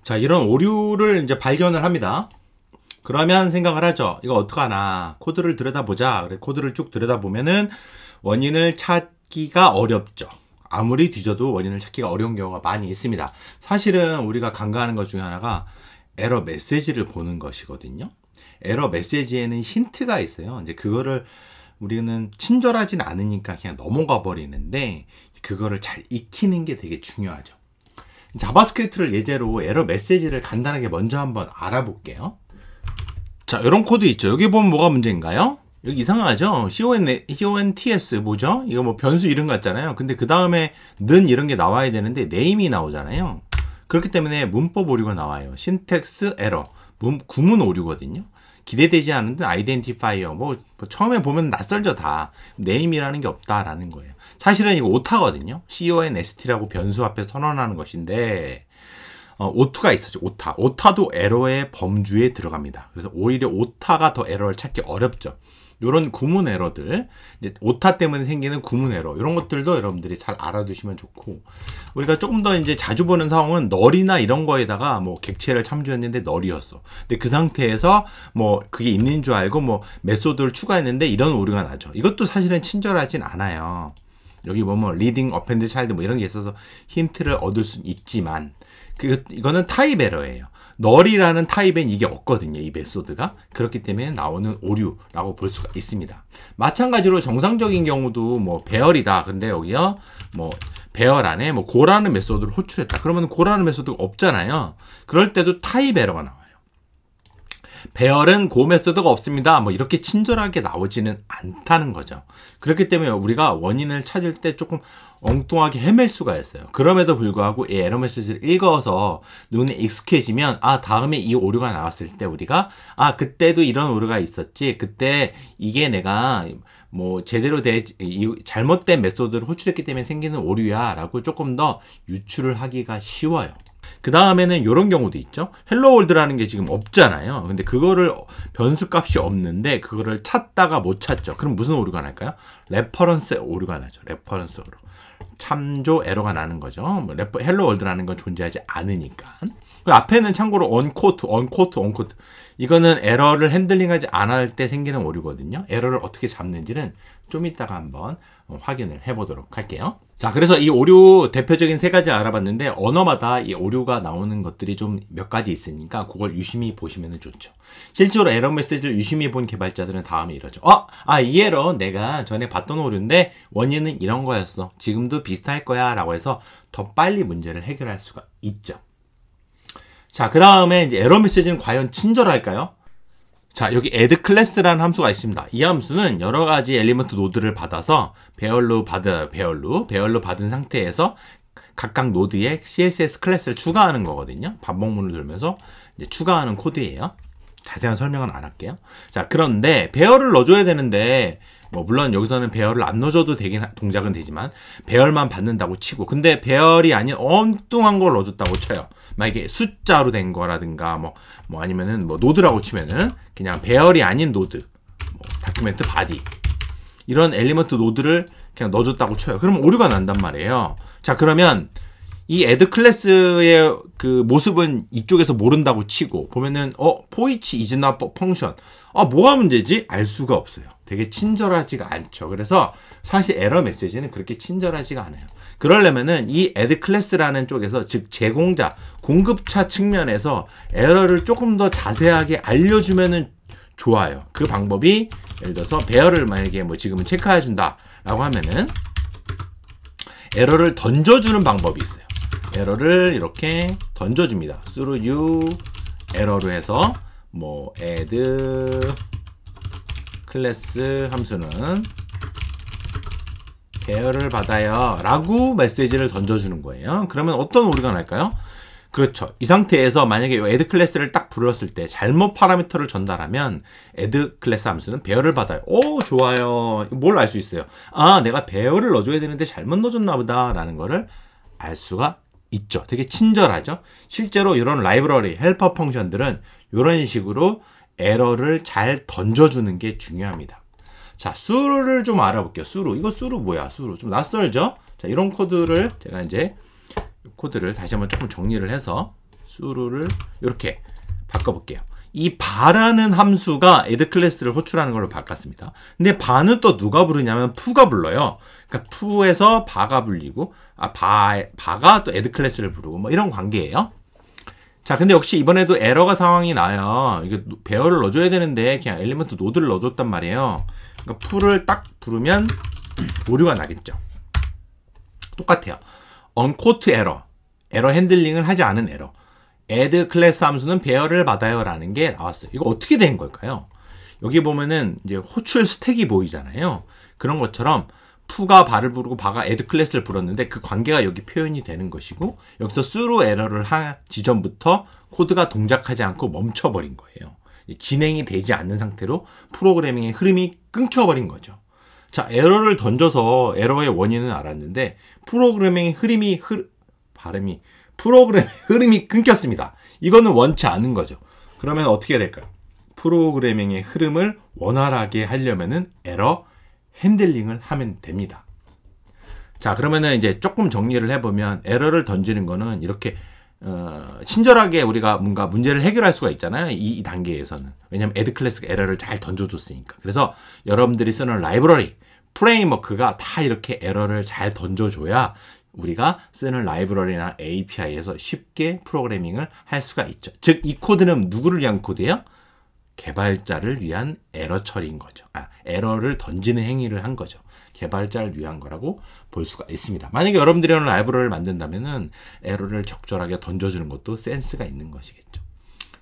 자, 이런 오류를 이제 발견을 합니다. 그러면 생각을 하죠. 이거 어떡하나. 코드를 들여다보자. 그래, 코드를 쭉 들여다보면은 원인을 찾기가 어렵죠. 아무리 뒤져도 원인을 찾기가 어려운 경우가 많이 있습니다. 사실은 우리가 간과하는 것 중에 하나가 에러 메시지를 보는 것이거든요. 에러 메시지에는 힌트가 있어요. 이제 그거를 우리는 친절하진 않으니까 그냥 넘어가 버리는데 그거를 잘 익히는 게 되게 중요하죠. 자바스크립트를 예제로 에러 메시지를 간단하게 먼저 한번 알아볼게요. 자, 이런 코드 있죠. 여기 보면 뭐가 문제인가요? 여기 이상하죠? CONTS 뭐죠? 이거 뭐 변수 이름 같잖아요. 근데 그 다음에 는 이런 게 나와야 되는데 네임이 나오잖아요. 그렇기 때문에 문법 오류가 나와요. 신텍스 에러, 구문 오류거든요. 기대되지 않는 아이덴티파이어, 뭐 처음에 보면 낯설죠 다. 네임이라는 게 없다라는 거예요. 사실은 이거 오타거든요. CONST라고 변수 앞에 선언하는 것인데 오타가 있었죠. 오타도 에러의 범주에 들어갑니다. 그래서 오히려 오타가 더 에러를 찾기 어렵죠. 이런 구문 에러들, 이제 오타 때문에 생기는 구문 에러, 이런 것들도 여러분들이 잘 알아두시면 좋고, 우리가 조금 더 이제 자주 보는 상황은 널이나 이런 거에다가 뭐 객체를 참조했는데 널이었어. 근데 그 상태에서 뭐 그게 있는 줄 알고 뭐 메소드를 추가했는데 이런 오류가 나죠. 이것도 사실은 친절하진 않아요. 여기 보면 리딩 어펜드 차일드 뭐 이런 게 있어서 힌트를 얻을 수 있지만 이거는 타입 에러예요. 널이라는 타입엔 이게 없거든요. 이 메소드가. 그렇기 때문에 나오는 오류라고 볼 수가 있습니다. 마찬가지로 정상적인 경우도 뭐 배열이다. 근데 여기요. 뭐 배열 안에 뭐 고라는 메소드를 호출했다. 그러면 고라는 메소드가 없잖아요. 그럴 때도 타입 에러가 나와요. 배열은 고 메소드가 없습니다. 뭐 이렇게 친절하게 나오지는 않다는 거죠. 그렇기 때문에 우리가 원인을 찾을 때 조금 엉뚱하게 헤맬 수가 있어요. 그럼에도 불구하고 이 에러 메시지를 읽어서 눈에 익숙해지면 다음에 이 오류가 나왔을 때 우리가 그때도 이런 오류가 있었지. 그때 이게 내가 뭐 제대로 잘못된 메소드를 호출했기 때문에 생기는 오류야 라고 조금 더 유추를 하기가 쉬워요. 그 다음에는 이런 경우도 있죠. 헬로 월드라는 게 지금 없잖아요. 근데 그거를 변수 값이 없는데 그거를 찾다가 못 찾죠. 그럼 무슨 오류가 날까요? 레퍼런스 오류가 나죠. 레퍼런스 오류. 참조 에러가 나는 거죠. 뭐 헬로 월드라는 건 존재하지 않으니까. 그 앞에는 참고로 언코트. 이거는 에러를 핸들링하지 않을 때 생기는 오류거든요. 에러를 어떻게 잡는지는 좀 이따가 한번 확인을 해보도록 할게요. 자, 그래서 이 오류 대표적인 세 가지 알아봤는데 언어마다 이 오류가 나오는 것들이 좀 몇 가지 있으니까 그걸 유심히 보시면 좋죠. 실제로 에러 메시지를 유심히 본 개발자들은 다음에 이러죠. 이 에러 내가 전에 봤던 오류인데 원인은 이런 거였어. 지금도 비슷할 거야 라고 해서 더 빨리 문제를 해결할 수가 있죠. 자, 그 다음에 이제 에러 메시지는 과연 친절할까요? 자, 여기 add class라는 함수가 있습니다. 이 함수는 여러 가지 엘리먼트 노드를 받아서 배열로 받은 상태에서 각각 노드에 CSS 클래스를 추가하는 거거든요. 반복문을 돌면서 이제 추가하는 코드예요. 자세한 설명은 안 할게요. 자, 그런데 배열을 넣어줘야 되는데 뭐 물론 여기서는 배열을 안 넣어줘도 되긴 동작은 되지만 배열만 받는다고 치고, 근데 배열이 아닌 엉뚱한 걸 넣어줬다고 쳐요. 만약에 숫자로 된 거라든가 뭐 아니면은 뭐 노드라고 치면은 그냥 배열이 아닌 노드, 뭐 다큐멘트 바디 이런 엘리먼트 노드를 그냥 넣어줬다고 쳐요. 그러면 오류가 난단 말이에요. 자, 그러면 이 add 클래스의 그 모습은 이쪽에서 모른다고 치고 보면은 for each is not function. 뭐가 문제지? 알 수가 없어요. 되게 친절하지가 않죠. 그래서 사실 에러 메시지는 그렇게 친절하지가 않아요. 그러려면은 이 add 클래스라는 쪽에서, 즉 제공자, 공급차 측면에서 에러를 조금 더 자세하게 알려주면은 좋아요. 그 방법이 예를 들어서 배열을 만약에 뭐 지금은 체크해 준다 라고 하면은 에러를 던져주는 방법이 있어요. 에러를 이렇게 던져줍니다. through you 에러로 해서 뭐 add 클래스 함수는 배열을 받아요 라고 메시지를 던져주는 거예요. 그러면 어떤 오류가 날까요? 그렇죠. 이 상태에서 만약에 이 add 클래스를 딱 불렀을 때 잘못 파라미터를 전달하면 add 클래스 함수는 배열을 받아요. 좋아요. 뭘 알 수 있어요? 내가 배열을 넣어줘야 되는데 잘못 넣어줬나 보다 라는 거를 알 수가 있죠. 되게 친절하죠. 실제로 이런 라이브러리, 헬퍼 펑션들은 이런 식으로 에러를 잘 던져주는 게 중요합니다. 자, 수루를 좀 알아볼게요. 이거 수루 뭐야? 수루 좀 낯설죠? 자, 이런 코드를 제가 이제 코드를 다시 한번 조금 정리를 해서 수루를 이렇게 바꿔볼게요. 이 바라는 함수가 add 클래스를 호출하는 걸로 바꿨습니다. 근데 바는 또 누가 부르냐면 푸가 불러요. 그러니까 푸에서 바가 불리고 바가 또 add 클래스를 부르고 뭐 이런 관계예요. 자, 근데 역시 이번에도 에러가 상황이 나요. 이게 배열을 넣어줘야 되는데 그냥 엘리먼트 노드를 넣어줬단 말이에요. 그러니까 푸를 딱 부르면 오류가 나겠죠. 똑같아요. unquote 에러 핸들링을 하지 않은 에러. add 클래스 함수는 배열을 받아요 라는 게 나왔어요. 이거 어떻게 된 걸까요? 여기 보면은 이제 호출 스택이 보이잖아요. 그런 것처럼 푸가 바를 부르고 바가 add 클래스를 불렀는데 그 관계가 여기 표현이 되는 것이고, 여기서 through 에러를 한 지점부터 코드가 동작하지 않고 멈춰버린 거예요. 진행이 되지 않는 상태로 프로그래밍의 흐름이 끊겨버린 거죠. 자, 에러를 던져서 에러의 원인은 알았는데 프로그래밍의 흐름이 끊겼습니다. 이거는 원치 않은 거죠. 그러면 어떻게 될까요? 프로그래밍의 흐름을 원활하게 하려면은 에러 핸들링을 하면 됩니다. 자, 그러면은 이제 조금 정리를 해보면 에러를 던지는 거는 이렇게 친절하게 우리가 뭔가 문제를 해결할 수가 있잖아요. 이 단계에서는. 왜냐하면 add 클래스가 에러를 잘 던져줬으니까. 그래서 여러분들이 쓰는 라이브러리, 프레임워크가 다 이렇게 에러를 잘 던져줘야 우리가 쓰는 라이브러리나 API에서 쉽게 프로그래밍을 할 수가 있죠. 즉, 이 코드는 누구를 위한 코드예요? 개발자를 위한 에러 처리인 거죠. 에러를 던지는 행위를 한 거죠. 개발자를 위한 거라고 볼 수가 있습니다. 만약에 여러분들이 오늘 라이브러리를 만든다면은 에러를 적절하게 던져주는 것도 센스가 있는 것이겠죠.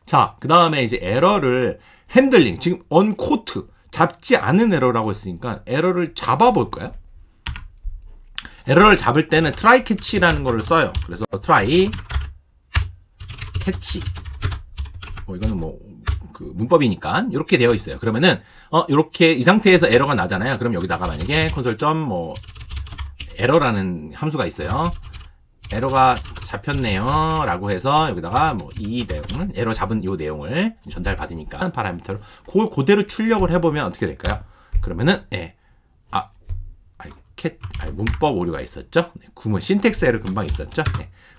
자, 그 다음에 이제 에러를 핸들링, 지금 unquote, 잡지 않은 에러라고 했으니까 에러를 잡아볼까요? 에러를 잡을 때는 try catch라는 거를 써요. 그래서 try catch. 이거는 그 문법이니까 이렇게 되어 있어요. 그러면은 이렇게 이 상태에서 에러가 나잖아요. 그럼 여기다가 만약에 콘솔.점 에러라는 함수가 있어요. 에러가 잡혔네요 라고 해서 여기다가 이 내용을, 에러 잡은 이 내용을 전달받으니까 파라미터로 그걸 그대로 출력을 해보면 어떻게 될까요? 그러면은 문법 오류가 있었죠. 구문 신텍스 에러 금방 있었죠.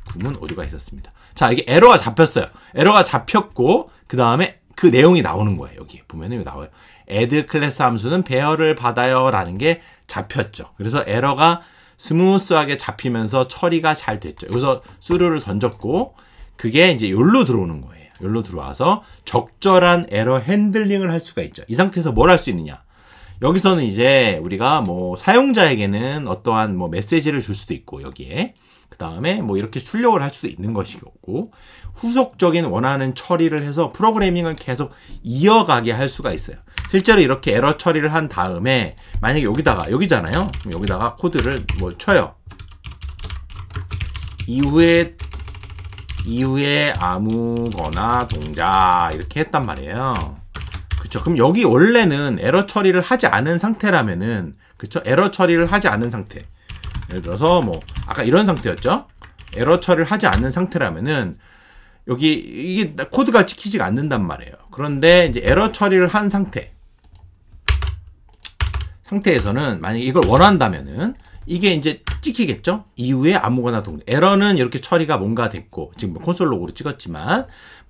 구문 오류가 있었습니다. 자, 이게 에러가 잡혔어요. 에러가 잡혔고 그 다음에 그 내용이 나오는 거예요. 여기 보면은 여기 나와요. add 클래스 함수는 배열을 받아요 라는 게 잡혔죠. 그래서 에러가 스무스하게 잡히면서 처리가 잘 됐죠. 여기서 수루를 던졌고 그게 이제 여기로 들어오는 거예요. 여기로 들어와서 적절한 에러 핸들링을 할 수가 있죠. 이 상태에서 뭘 할 수 있느냐? 여기서는 이제 우리가 사용자에게는 어떠한 메시지를 줄 수도 있고, 여기에 그 다음에 이렇게 출력을 할 수도 있는 것이고, 후속적인 원하는 처리를 해서 프로그래밍을 계속 이어가게 할 수가 있어요. 실제로 이렇게 에러 처리를 한 다음에 만약에 여기잖아요. 그럼 여기다가 코드를 쳐요. 이후에 아무거나 동작 이렇게 했단 말이에요. 그쵸? 그럼 여기 원래는 에러 처리를 하지 않은 상태라면은, 그쵸? 에러 처리를 하지 않은 상태. 예를 들어서 아까 이런 상태였죠? 에러 처리를 하지 않는 상태라면은 여기 이게 코드가 찍히지가 않는단 말이에요. 그런데 이제 에러 처리를 한 상태에서는 만약에 이걸 원한다면은 이게 이제 찍히겠죠? 이후에 아무거나 동작. 에러는 이렇게 처리가 뭔가 됐고, 지금 콘솔 로그로 찍었지만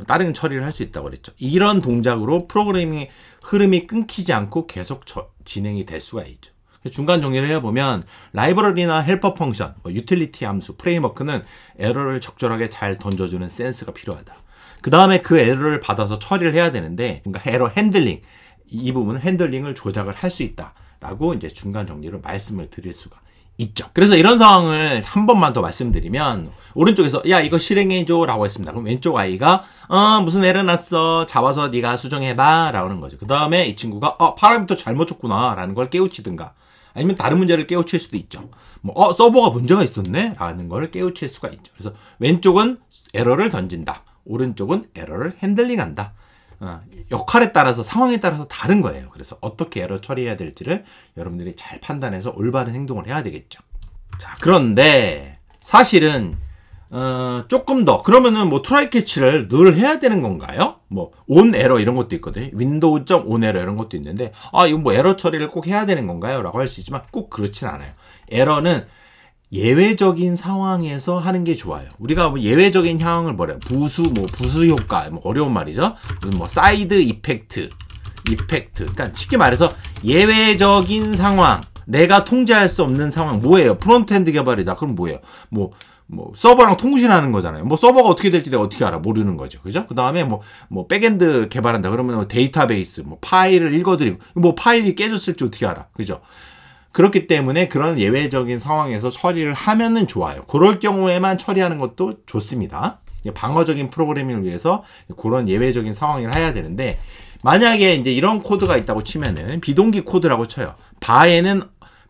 다른 처리를 할 수 있다고 그랬죠. 이런 동작으로 프로그래밍의 흐름이 끊기지 않고 계속 진행이 될 수가 있죠. 중간 정리를 해보면 라이브러리나 헬퍼 펑션, 유틸리티 함수, 프레임워크는 에러를 적절하게 잘 던져주는 센스가 필요하다. 그 다음에 그 에러를 받아서 처리를 해야 되는데, 뭔가 에러 핸들링, 이 부분 핸들링을 조작을 할 수 있다라고 이제 중간 정리로 말씀을 드릴 수가 있죠. 그래서 이런 상황을 한 번만 더 말씀드리면, 오른쪽에서 야 이거 실행해줘 라고 했습니다. 그럼 왼쪽 아이가 무슨 에러 났어, 잡아서 네가 수정해봐 라고 하는 거죠. 그 다음에 이 친구가 파라미터 잘못 줬구나 라는 걸 깨우치든가, 아니면 다른 문제를 깨우칠 수도 있죠. 서버가 문제가 있었네 라는 걸 깨우칠 수가 있죠. 그래서 왼쪽은 에러를 던진다, 오른쪽은 에러를 핸들링한다. 역할에 따라서, 상황에 따라서 다른 거예요. 그래서 어떻게 에러 처리해야 될지를 여러분들이 잘 판단해서 올바른 행동을 해야 되겠죠. 자, 그런데 사실은 조금 더, 그러면은 트라이 캐치를 늘 해야 되는 건가요? 온 에러 이런 것도 있거든요. 윈도우.온 에러 이런 것도 있는데, 이건 에러 처리를 꼭 해야 되는 건가요? 라고 할 수 있지만 꼭 그렇진 않아요. 에러는 예외적인 상황에서 하는 게 좋아요. 우리가 뭐 예외적인 상황을 뭐래요? 부수 효과, 뭐 어려운 말이죠. 뭐 사이드 이펙트. 그러니까 쉽게 말해서 예외적인 상황, 내가 통제할 수 없는 상황, 뭐예요? 프론트엔드 개발이다. 그럼 뭐예요? 뭐 서버랑 통신하는 거잖아요. 뭐 서버가 어떻게 될지 내가 어떻게 알아? 모르는 거죠. 그죠? 그 다음에 뭐 백엔드 개발한다. 그러면 데이터베이스, 뭐 파일을 읽어드리고, 뭐 파일이 깨졌을지 어떻게 알아? 그죠? 그렇기 때문에 그런 예외적인 상황에서 처리를 하면은 좋아요. 그럴 경우에만 처리하는 것도 좋습니다. 방어적인 프로그래밍을 위해서 그런 예외적인 상황을 해야 되는데, 만약에 이제 이런 코드가 있다고 치면은 비동기 코드라고 쳐요. 바에는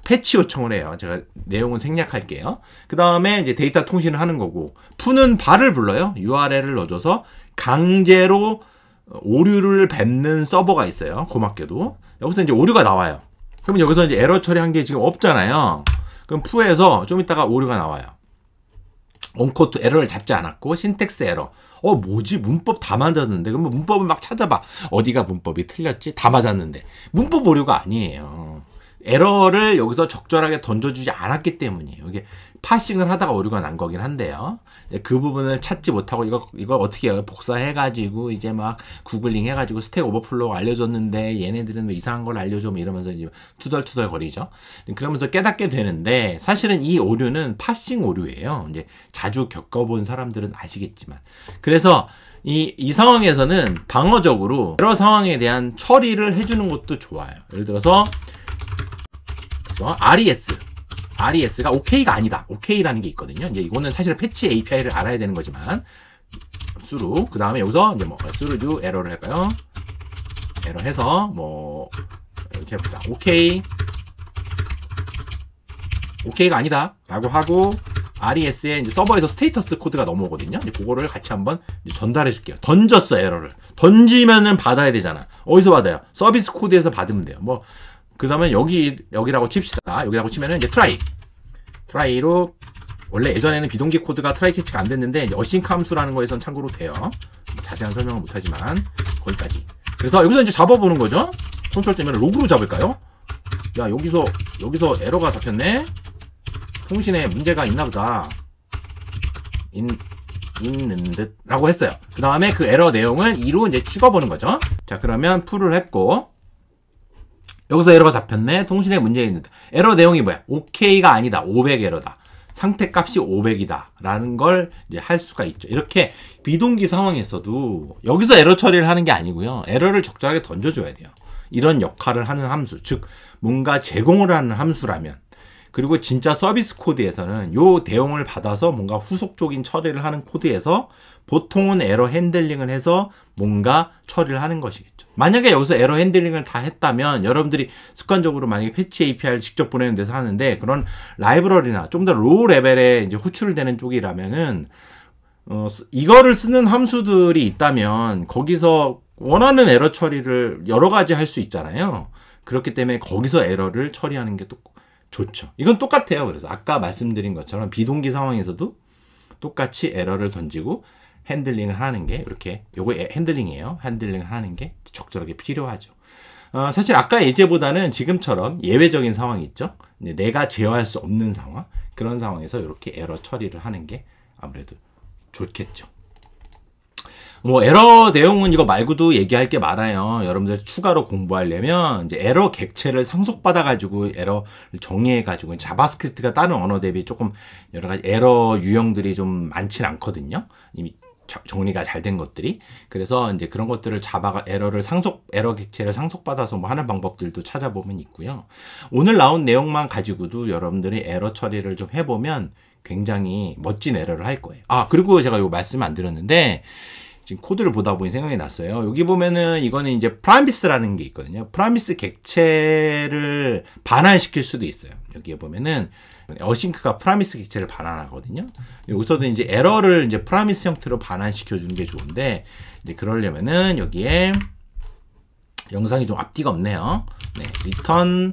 패치 요청을 해요. 제가 내용은 생략할게요. 그 다음에 이제 데이터 통신을 하는 거고, 푸는 바를 불러요. URL을 넣어줘서 강제로 오류를 뱉는 서버가 있어요. 고맙게도. 여기서 이제 오류가 나와요. 그럼 여기서 이제 에러 처리한 게 지금 없잖아요. 그럼 푸에서 좀 이따가 오류가 나와요. 온코드 에러를 잡지 않았고, 신텍스 에러. 뭐지? 문법 다 맞았는데. 그러면 문법을 막 찾아봐. 어디가 문법이 틀렸지? 다 맞았는데. 문법 오류가 아니에요. 에러를 여기서 적절하게 던져주지 않았기 때문이에요. 이게 파싱을 하다가 오류가 난 거긴 한데요. 그 부분을 찾지 못하고 이거 어떻게 해요? 복사해가지고 이제 막 구글링 해가지고 스택 오버플로우 알려줬는데 얘네들은 왜 이상한 걸 알려줘? 뭐 이러면서 이제 투덜투덜 거리죠. 그러면서 깨닫게 되는데, 사실은 이 오류는 파싱 오류예요. 이제 자주 겪어본 사람들은 아시겠지만. 그래서 이 상황에서는 방어적으로 에러 상황에 대한 처리를 해주는 것도 좋아요. 예를 들어서 RES가 OK가 아니다. OK라는 게 있거든요. 이제 이거는 사실 패치 API를 알아야 되는 거지만, 수루. 그 다음에 여기서 이제 뭐, 수루주 에러를 할까요? 에러 해서, 뭐, 이렇게 해봅시다. OK가 아니다. 라고 하고, RES에 이제 서버에서 스테이터스 코드가 넘어오거든요. 이제 그거를 같이 한번 전달해 줄게요. 던졌어, 에러를. 던지면은 받아야 되잖아. 어디서 받아요? 서비스 코드에서 받으면 돼요. 뭐, 그 다음에 여기라고 칩시다. 여기라고 치면은 이제 트라이로, 원래 예전에는 비동기 코드가 트라이 캐치가 안 됐는데, 이제 어싱크 함수라는 거에선 참고로 돼요. 자세한 설명은 못하지만, 거기까지. 그래서 여기서 이제 잡아보는 거죠. 콘솔 때문에 로그로 잡을까요? 야, 여기서 에러가 잡혔네? 통신에 문제가 있나 보다. 있는 듯 라고 했어요. 그 다음에 그 에러 내용을 2로 이제 찍어보는 거죠. 자, 그러면 풀을 했고, 여기서 에러가 잡혔네. 통신에 문제 있는데. 에러 내용이 뭐야? OK가 아니다. 500 에러다. 상태 값이 500이다. 라는 걸 이제 할 수가 있죠. 이렇게 비동기 상황에서도 여기서 에러 처리를 하는 게 아니고요. 에러를 적절하게 던져줘야 돼요. 이런 역할을 하는 함수. 즉, 뭔가 제공을 하는 함수라면. 그리고 진짜 서비스 코드에서는 요 대용을 받아서 뭔가 후속적인 처리를 하는 코드에서 보통은 에러 핸들링을 해서 뭔가 처리를 하는 것이겠죠. 만약에 여기서 에러 핸들링을 다 했다면 여러분들이 습관적으로 만약에 패치 API를 직접 보내는 데서 하는데, 그런 라이브러리나 좀 더 로우 레벨에 이제 호출되는 쪽이라면은 이거를 쓰는 함수들이 있다면 거기서 원하는 에러 처리를 여러 가지 할 수 있잖아요. 그렇기 때문에 거기서 에러를 처리하는 게 또 좋죠. 이건 똑같아요. 그래서 아까 말씀드린 것처럼 비동기 상황에서도 똑같이 에러를 던지고 핸들링을 하는 게, 이렇게 요거 핸들링이에요. 핸들링을 하는 게 적절하게 필요하죠. 사실 아까 예제보다는 지금처럼 예외적인 상황이 있죠. 내가 제어할 수 없는 상황, 그런 상황에서 이렇게 에러 처리를 하는 게 아무래도 좋겠죠. 뭐 에러 내용은 이거 말고도 얘기할 게 많아요. 여러분들 추가로 공부하려면 이제 에러 객체를 상속받아 가지고 에러를 정의해 가지고, 자바스크립트가 다른 언어 대비 조금 여러 가지 에러 유형들이 좀 많지는 않거든요. 이미 정리가 잘 된 것들이. 그래서 이제 그런 것들을 에러 객체를 상속받아서 뭐 하는 방법들도 찾아보면 있고요. 오늘 나온 내용만 가지고도 여러분들이 에러 처리를 좀 해보면 굉장히 멋진 에러를 할 거예요. 그리고 제가 이거 말씀 안 드렸는데, 지금 코드를 보다 보니 생각이 났어요. 여기 보면은 이거는 이제 프라미스라는 게 있거든요. 프라미스 객체를 반환시킬 수도 있어요. 여기에 보면은 어싱크가 프라미스 객체를 반환하거든요. 여기서도 이제 에러를 이제 프라미스 형태로 반환시켜 주는 게 좋은데, 이제 그러려면은 여기에 영상이 좀 앞뒤가 없네요. 네, 리턴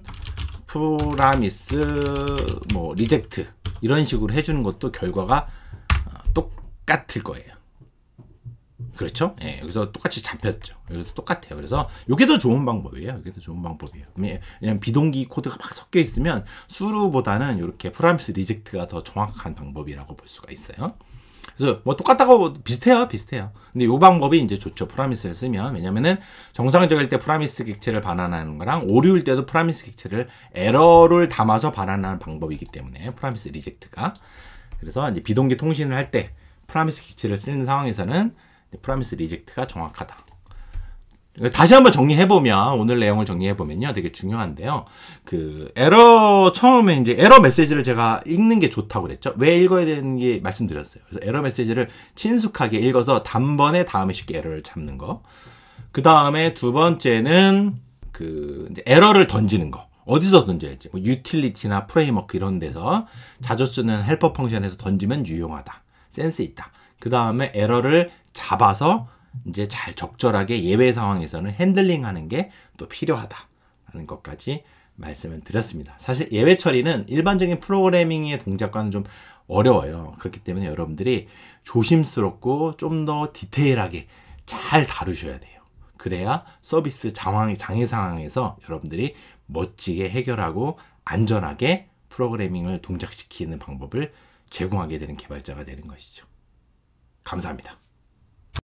프라미스 뭐 리젝트 이런 식으로 해주는 것도 결과가 똑같을 거예요. 그렇죠? 예, 여기서 똑같이 잡혔죠. 여기서 똑같아요. 그래서 이게 더 좋은 방법이에요. 이게 더 좋은 방법이에요. 왜냐면 비동기 코드가 막 섞여 있으면 수루보다는 이렇게 프라미스 리젝트가 더 정확한 방법이라고 볼 수가 있어요. 그래서 뭐 똑같다고 비슷해요. 근데 이 방법이 이제 좋죠. 프라미스를 쓰면. 왜냐면은 정상적일 때 프라미스 객체를 반환하는 거랑 오류일 때도 프라미스 객체를 에러를 담아서 반환하는 방법이기 때문에 프라미스 리젝트가. 그래서 이제 비동기 통신을 할 때 프라미스 객체를 쓰는 상황에서는 프라미스 리젝트가 정확하다. 다시 한번 정리해보면, 오늘 내용을 정리해보면요. 되게 중요한데요. 그, 처음에 이제 에러 메시지를 제가 읽는 게 좋다고 그랬죠. 왜 읽어야 되는지 말씀드렸어요. 그래서 에러 메시지를 친숙하게 읽어서 단번에 다음에 쉽게 에러를 잡는 거. 그 다음에 두 번째는 이제 에러를 던지는 거. 어디서 던져야지? 뭐, 유틸리티나 프레임워크 이런 데서 자주 쓰는 헬퍼 펑션에서 던지면 유용하다. 센스 있다. 그 다음에 에러를 잡아서 이제 잘 적절하게 예외 상황에서는 핸들링하는 게 또 필요하다라는 것까지 말씀을 드렸습니다. 사실 예외 처리는 일반적인 프로그래밍의 동작과는 좀 어려워요. 그렇기 때문에 여러분들이 조심스럽고 좀 더 디테일하게 잘 다루셔야 돼요. 그래야 서비스 장애 상황에서 여러분들이 멋지게 해결하고 안전하게 프로그래밍을 동작시키는 방법을 제공하게 되는 개발자가 되는 것이죠. 감사합니다.